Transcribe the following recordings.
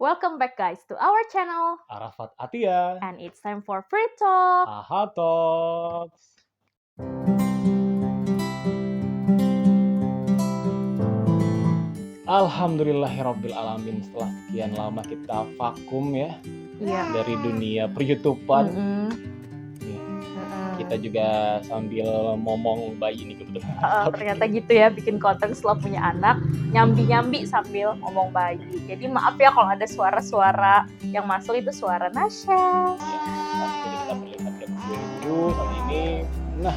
Welcome back guys to our channel Arafat Atia, and it's time for Free Talk. AHA Talks. Alhamdulillahirrabbilalamin, setelah sekian lama kita vakum ya Iya. dari dunia per-YouTubean. Mm-mm. Nih, Mm-mm. kita juga sambil ngomong bayi nih kebetulan. Ternyata gitu ya, bikin konten setelah punya anak, nyambi-nyambi sambil ngomong bayi. Jadi maaf ya kalau ada suara-suara yang masuk itu suara Nasya. Jadi kita perlihatkan dulu saat ini. Nah,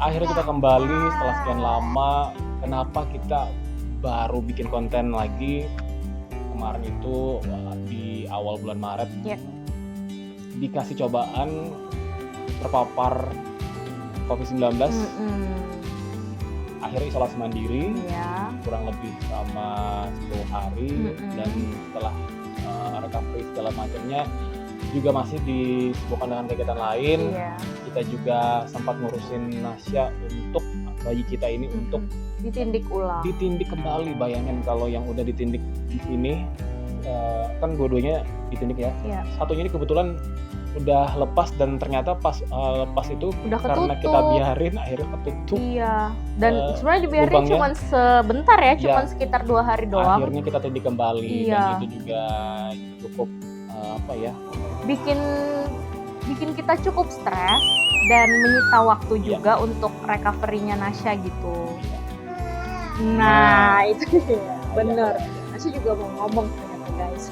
akhirnya kita kembali setelah sekian lama. Kenapa kita baru bikin konten lagi? Kemarin itu di awal bulan Maret dikasih cobaan terpapar COVID-19. Akhirnya isolasi mandiri kurang lebih selama 10 hari. Dan setelah recovery segala macamnya juga masih disibukkan dengan kegiatan lain. Kita juga sempat ngurusin Nasya untuk bayi kita ini untuk ditindik ulang. Ditindik kembali. Bayangin kalau yang udah ditindik di sini, kan dua-duanya ditindik ya. Satunya ini kebetulan udah lepas dan ternyata pas lepas itu udah karena kita biarin akhirnya ketutup. Iya. Dan sebenarnya dibiarin cuma sebentar ya, cuma sekitar 2 hari doang. Akhirnya kita tindik kembali dan itu juga cukup bikin kita cukup stres dan menyita waktu juga untuk recovery-nya Nasya gitu. Nah, itu dia. Bener. Nasya juga mau ngomong ternyata guys.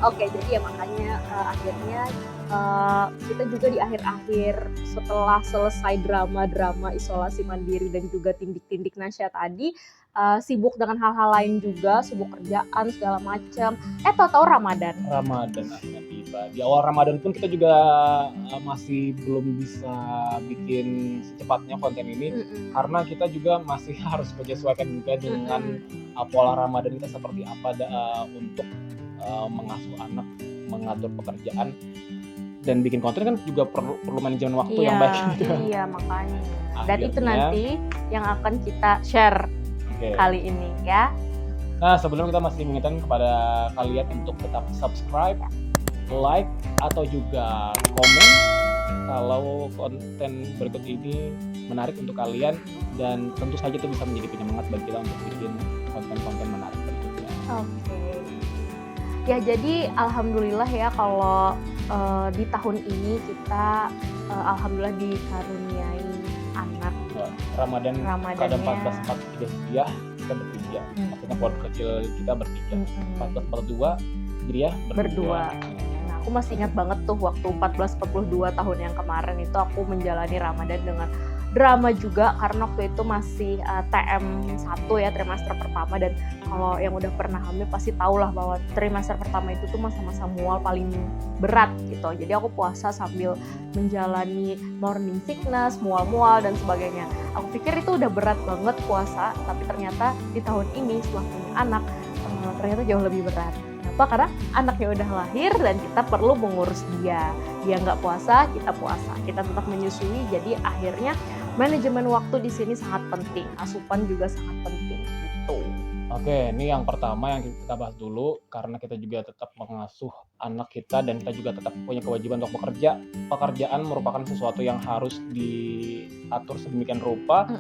Oke, jadi ya makanya akhirnya kita juga di akhir-akhir setelah selesai drama-drama isolasi mandiri dan juga tindik-tindik Nasya tadi, sibuk dengan hal-hal lain juga, sibuk kerjaan segala macam. Tahu-tahu Ramadan akhirnya tiba. Di awal Ramadan pun kita juga masih belum bisa bikin secepatnya konten ini karena kita juga masih harus menyesuaikan juga dengan pola Ramadan kita seperti apa untuk mengasuh anak, mengatur pekerjaan dan bikin konten kan juga perlu manajemen waktu yang baik gitu. Iya, makanya. Dan itu nanti yang akan kita share kali ini ya. Nah, sebelum kita masih mengingatkan kepada kalian untuk tetap subscribe, like atau juga komen kalau konten berikut ini menarik untuk kalian dan tentu saja itu bisa menjadi penyemangat bagi kita untuk bikin konten-konten menarik berikutnya. Oke. Ya, jadi alhamdulillah ya kalau di tahun ini kita alhamdulillah dikaruniai anak. Ramadan pada 1443 Hijriah kita bertiga. Maksudnya keluarga kecil kita bertiga. 1442 Hijriah berdua. Nah, aku masih ingat banget tuh waktu 1442 tahun yang kemarin itu aku menjalani Ramadan dengan drama juga karena waktu itu masih TM1 ya, trimester pertama, dan kalau yang udah pernah hamil pasti tahu lah bahwa trimester pertama itu tuh masa-masa mual paling berat gitu. Jadi aku puasa sambil menjalani morning sickness, mual-mual dan sebagainya. Aku pikir itu udah berat banget puasa, tapi ternyata di tahun ini setelah punya anak ternyata jauh lebih berat. Kenapa? Karena anaknya udah lahir dan kita perlu mengurus dia. Dia nggak puasa, kita puasa. Kita tetap menyusui, jadi akhirnya manajemen waktu di sini sangat penting. Asupan juga sangat penting gitu. Oke, ini yang pertama yang kita bahas dulu karena kita juga tetap mengasuh anak kita dan kita juga tetap punya kewajiban untuk bekerja. Pekerjaan merupakan sesuatu yang harus diatur sedemikian rupa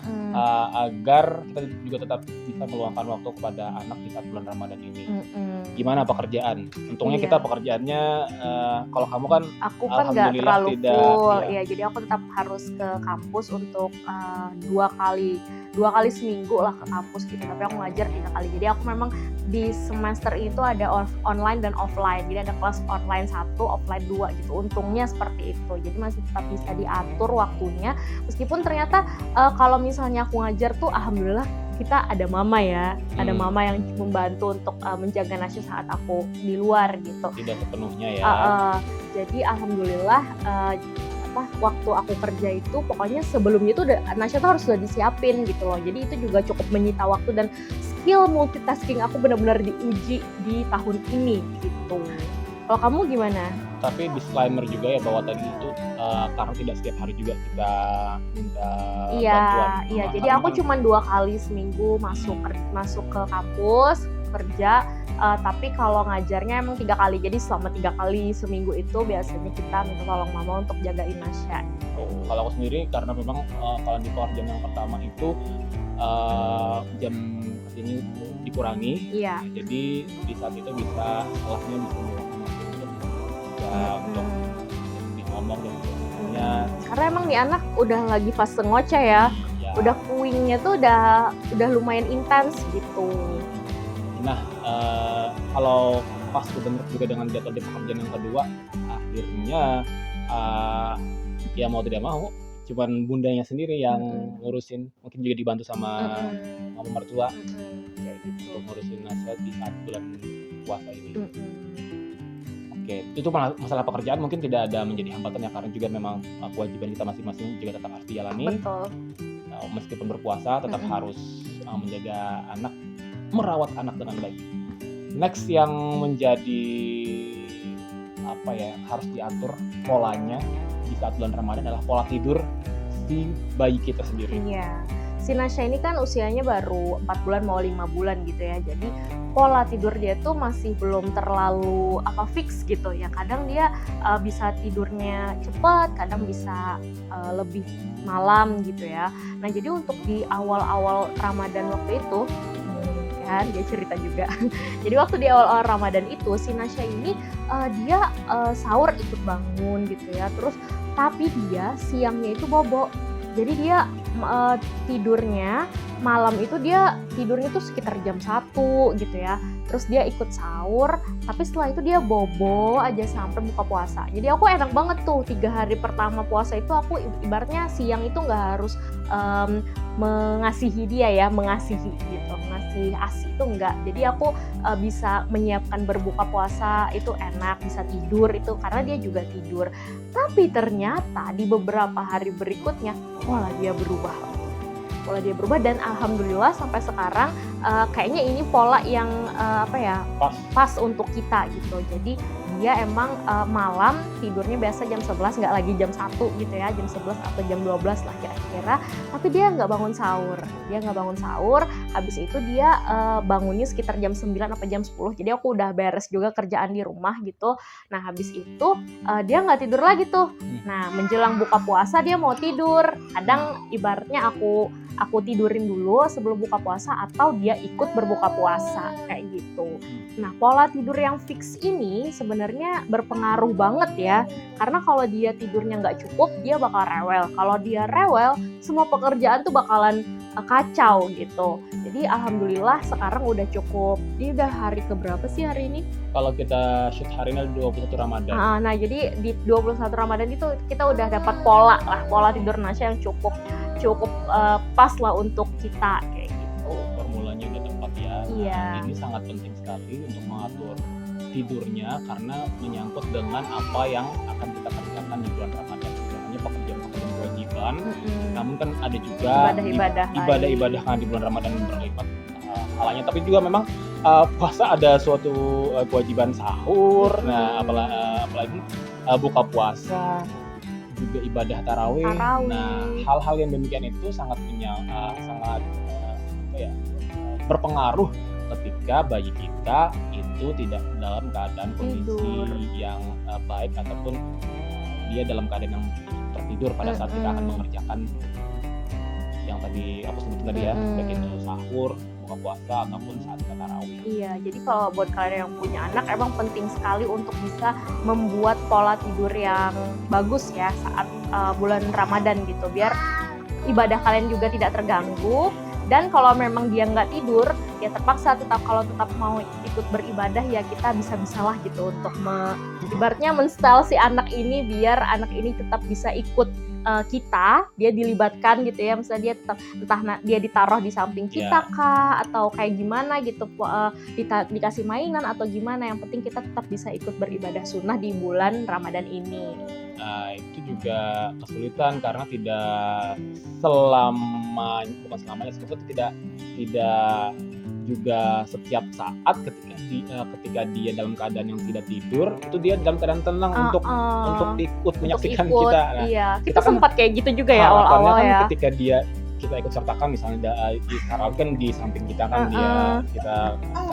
agar kita juga tetap bisa meluangkan waktu kepada anak di saat bulan Ramadan ini. Gimana pekerjaan? Untungnya kita pekerjaannya, kalau kamu kan aku kan nggak terlalu full, ya. Jadi aku tetap harus ke kampus untuk 2 kali seminggu lah ke kampus gitu. Tapi aku ngajar 3 kali. Jadi aku memang di semester itu ada online dan offline. Jadi ada kelas online 1, offline 2 gitu. Untungnya seperti itu. Jadi masih tetap bisa diatur waktunya. Meskipun ternyata kalau misalnya aku ngajar tuh alhamdulillah kita ada mama ya, ada mama yang membantu untuk menjaga Nasya saat aku di luar gitu. Tidak sepenuhnya ya. Jadi alhamdulillah waktu aku kerja itu pokoknya sebelumnya itu Nasya tuh harus sudah disiapin gitu loh. Jadi itu juga cukup menyita waktu dan skill multitasking aku benar-benar diuji di tahun ini gitu. Kalau kamu gimana? Tapi disclaimer juga ya bahwa tadi itu karena tidak setiap hari juga kita minta bantuan. Iya. Jadi aku cuma 2 kali seminggu masuk ke kampus. kerja, tapi kalau ngajarnya emang 3 kali. Jadi selama 3 kali seminggu itu biasanya kita minta tolong mama untuk jagain Nasya. Kalau aku sendiri karena memang kalau di pekerjaan yang pertama itu jam kerjanya dikurangi. Iya. Jadi di saat itu bisa setelahnya bisa meluangkan waktu untuk untuk ngomong dan sebagainya. Karena emang nih anak udah lagi fase ngoceh ya. Iya. Udah puingnya tuh udah lumayan intens gitu. Nah, kalau pas kebentuk juga dengan jadwal di pekerjaan yang kedua, akhirnya ya mau tidak mau cuman bundanya sendiri yang ngurusin, mungkin juga dibantu sama mama mertua Kayak gitu. untuk ngurusin Nasya di saat bulan puasa ini. Oke, itu masalah pekerjaan mungkin tidak ada menjadi hambatan ya, karena juga memang kewajiban kita masing-masing juga tetap harus dijalani. Betul. Meskipun berpuasa tetap harus menjaga anak, merawat anak dengan baik. Next yang menjadi harus diatur polanya di saat bulan Ramadan adalah pola tidur si bayi kita sendiri. Iya. Si Nasya ini kan usianya baru 4 bulan mau 5 bulan gitu ya. Jadi pola tidur dia tuh masih belum terlalu fix gitu ya. Kadang dia bisa tidurnya cepat, kadang bisa lebih malam gitu ya. Nah, jadi untuk di awal-awal Ramadan waktu itu kan dia cerita juga. Jadi waktu di awal-awal Ramadan itu si Nasya ini dia sahur ikut bangun gitu ya. Terus tapi dia siangnya itu bobo. Jadi dia tidurnya malam itu dia tidurnya tuh sekitar jam 1 gitu ya. Terus dia ikut sahur, tapi setelah itu dia bobo aja sampai buka puasa. Jadi aku enak banget tuh 3 hari pertama puasa itu aku ibaratnya siang itu nggak harus mengasihi dia ya, mengasihi gitu, ngasih ASI itu enggak. Jadi aku bisa menyiapkan berbuka puasa itu enak, bisa tidur itu karena dia juga tidur. Tapi ternyata di beberapa hari berikutnya pola dia berubah dan alhamdulillah sampai sekarang kayaknya ini pola yang pas untuk kita gitu. Jadi dia emang malam tidurnya biasa jam 11, nggak lagi jam 1 gitu ya, jam 11 atau jam 12 lah kira-kira. Tapi dia nggak bangun sahur, habis itu dia bangunnya sekitar jam 9 atau jam 10. Jadi aku udah beres juga kerjaan di rumah gitu. Nah habis itu dia nggak tidur lagi tuh. Nah menjelang buka puasa dia mau tidur. Kadang ibaratnya aku tidurin dulu sebelum buka puasa atau dia ikut berbuka puasa kayak gitu. Nah pola tidur yang fix ini sebenarnya berpengaruh banget ya, karena kalau dia tidurnya nggak cukup dia bakal rewel. Kalau dia rewel semua pekerjaan tuh bakalan kacau gitu. Jadi alhamdulillah sekarang udah cukup. Ini udah hari keberapa sih hari ini? Kalau kita shoot hari ini 21 Ramadan. Nah jadi di 21 Ramadan itu kita udah dapat pola tidur Nasya yang cukup pas lah untuk kita kayak gitu. Formulanya udah tepat ya. Iya. Ini sangat penting sekali untuk mengatur tidurnya karena menyangkut dengan apa yang akan kita kerjakan di bulan Ramadan. Tidak hanya pekerjaan-pekerjaan kewajiban, namun kan ada juga ibadah-ibadah di bulan Ramadan berlipat halanya. Tapi juga memang puasa ada suatu kewajiban sahur. Nah apalagi buka puasa, juga ibadah tarawih. Nah hal-hal yang demikian itu sangat berpengaruh ketika bayi kita itu tidak dalam keadaan kondisi yang baik ataupun dia dalam keadaan yang tertidur pada saat kita akan mengerjakan yang tadi aku sebutkan tadi ya, baik itu sahur, buka puasa ataupun saat kita tarawih. Iya, jadi kalau buat kalian yang punya anak emang penting sekali untuk bisa membuat pola tidur yang bagus ya saat bulan Ramadan gitu, biar ibadah kalian juga tidak terganggu. Dan kalau memang dia nggak tidur, ya terpaksa kalau tetap mau ikut beribadah ya kita bisa-bisalah gitu untuk ibaratnya men-style si anak ini biar anak ini tetap bisa ikut kita, dia dilibatkan gitu ya, misalnya dia tetap entah dia ditaruh di samping kita kah atau kayak gimana gitu, dikasih mainan atau gimana, yang penting kita tetap bisa ikut beribadah sunnah di bulan Ramadan ini. Nah itu juga kesulitan karena tidak juga setiap saat ketika dia dalam keadaan yang tidak tidur itu dia dalam keadaan tenang untuk ikut menyaksikan kita. Iya, kita sempat kayak gitu juga ya awal-awal kan ya. Ketika kita ikut sertakan, misalnya di tarawih kan di samping kita kan dia kita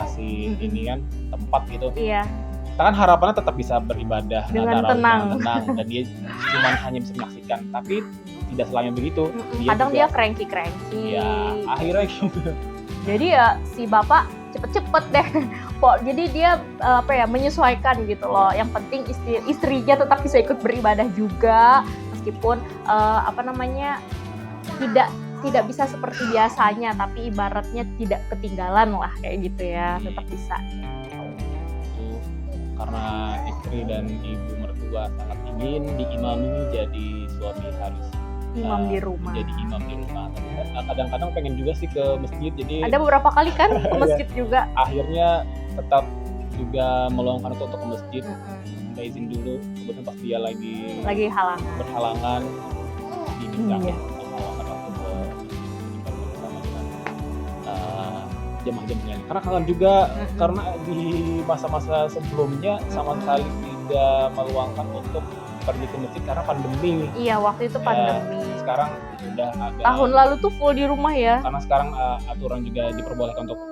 kasih ini kan tempat gitu. Iya. Kita kan harapannya tetap bisa beribadah Dengan tarawih tenang. dengan tenang, dan dia cuma hanya bisa menyaksikan, tapi tidak selamanya begitu. Kadang juga, dia cranky. ya akhirnya gitu. Jadi ya si bapak cepet-cepet deh. Jadi dia menyesuaikan gitu loh. Yang penting istrinya tetap bisa ikut beribadah juga, meskipun tidak bisa seperti biasanya, tapi ibaratnya tidak ketinggalan lah kayak gitu ya, tetap bisa. Karena istri dan ibu mertua sangat ingin diimami jadi suami harus Imam di rumah. Jadi imam di rumah. Kadang-kadang pengen juga sih ke masjid, jadi Ada beberapa kali kan ke masjid juga. akhirnya tetap juga meluangkan untuk ke masjid. Minta izin dulu, kebetulan pas dia lagi berhalangan diminta meluangkan waktu ke masjid bersama dengan jemaah-jemaahnya. Karena kangen juga, karena di masa-masa sebelumnya sama sekali tidak meluangkan untuk pergi ke masjid karena pandemi. Iya, waktu itu pandemi. Sekarang udah agak tahun lalu tuh full di rumah ya. Karena sekarang aturan juga diperbolehkan untuk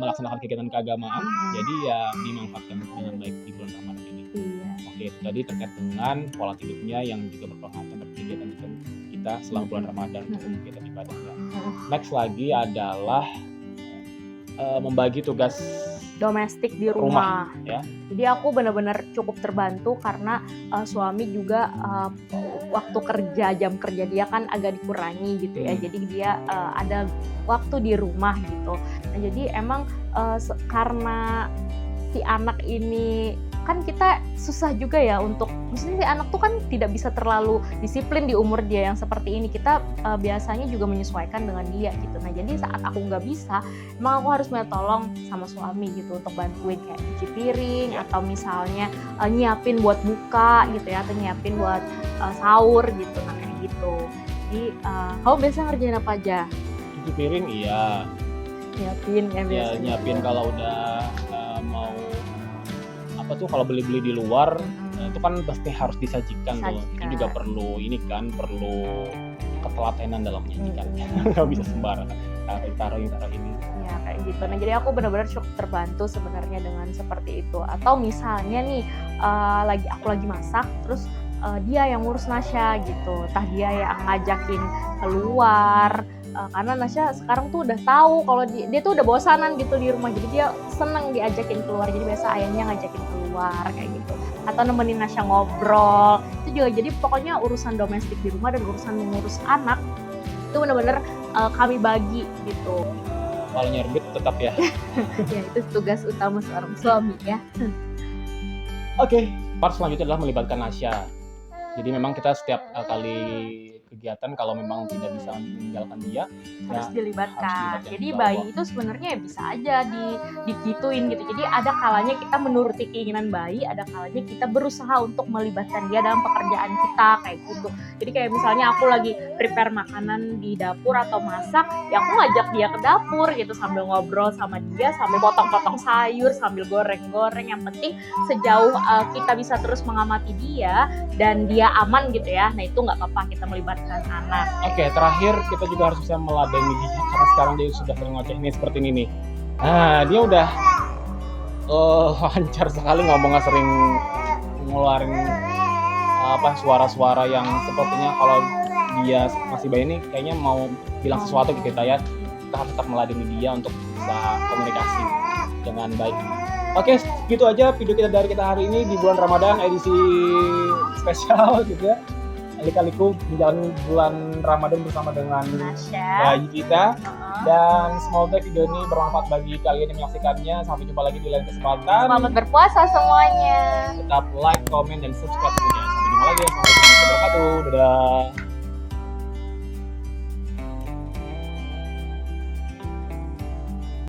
melaksanakan kegiatan keagamaan, jadi ya dimanfaatkan dengan baik di bulan Ramadan ini. Iya. Oke, itu tadi terkait dengan pola tidurnya yang juga berpengaruh terhadap kegiatan kita selama bulan Ramadan untuk kegiatan ibadahnya. Next lagi adalah membagi tugas domestik di rumah. Ya. Jadi aku benar-benar cukup terbantu karena suami juga waktu kerja, jam kerja dia kan agak dikurangi gitu ya. Jadi dia ada waktu di rumah gitu. Nah, jadi emang karena si anak ini kan kita susah juga ya untuk, maksudnya si anak tuh kan tidak bisa terlalu disiplin di umur dia yang seperti ini. Kita biasanya juga menyesuaikan dengan dia gitu. Nah, jadi saat aku nggak bisa, emang aku harus minta tolong sama suami gitu untuk bantuin kayak cuci piring atau misalnya nyiapin buat buka gitu ya, atau nyiapin buat sahur gitu, nah kayak gitu. Jadi kamu biasa ngerjain apa aja? Cuci piring iya. Nyiapin ya biasanya. Ya, nyiapin kalau udah mau apa tuh, kalau beli-beli di luar itu kan pasti harus disajikan tuh. Itu juga perlu ketelatenan dalam menyajikannya. Nggak bisa sembarangan taruh ini. Ya kayak gitu. Nah, jadi aku benar-benar cukup terbantu sebenarnya dengan seperti itu. Atau misalnya nih aku lagi masak, terus dia yang ngurus Nasya gitu. Entah dia yang ngajakin keluar. Karena Nasya sekarang tuh udah tahu kalau dia tuh udah bosanan gitu di rumah, jadi dia seneng diajakin keluar. Jadi biasa ayahnya ngajakin keluar kayak gitu, atau nemenin Nasya ngobrol. Itu juga, jadi pokoknya urusan domestik di rumah dan urusan mengurus anak itu benar-benar kami bagi gitu. Kalau nyerbit tetap ya. Ya, itu tugas utama seorang suami ya. Oke, part selanjutnya adalah melibatkan Nasya. Jadi memang kita setiap kali kegiatan, kalau memang tidak bisa meninggalkan dia, harus dilibatkan. Jadi bahwa bayi itu sebenarnya bisa aja digituin gitu. Jadi ada kalanya kita menuruti keinginan bayi, ada kalanya kita berusaha untuk melibatkan dia dalam pekerjaan kita kayak gitu. Jadi kayak misalnya aku lagi prepare makanan di dapur atau masak, ya aku ngajak dia ke dapur gitu, sambil ngobrol sama dia, sambil potong-potong sayur, sambil goreng-goreng. Yang penting sejauh kita bisa terus mengamati dia dan dia aman gitu ya. Nah, itu nggak apa-apa kita melibatkan anak. Oke, terakhir kita juga harus bisa meladeni dia, karena sekarang dia sudah sering ngoceh nih seperti ini nih. Nah, dia udah lancar sekali ngomongnya, sering ngeluarin suara-suara yang sepertinya kalau dia masih bayi ini kayaknya mau bilang sesuatu ke kita ya. Kita harus tetap meladeni dia untuk bisa komunikasi dengan baik. Oke, gitu aja video kita hari ini di bulan Ramadan, edisi spesial gitu ya. Lika-liku menjalani bulan Ramadan bersama dengan bayi kita. Dan semoga video ini bermanfaat bagi kalian yang menyaksikannya. Sampai jumpa lagi di lain kesempatan. Selamat berpuasa semuanya. Tetap like, comment, dan subscribe videonya. Sampai jumpa lagi. Assalamualaikum warahmatullahi wabarakatuh.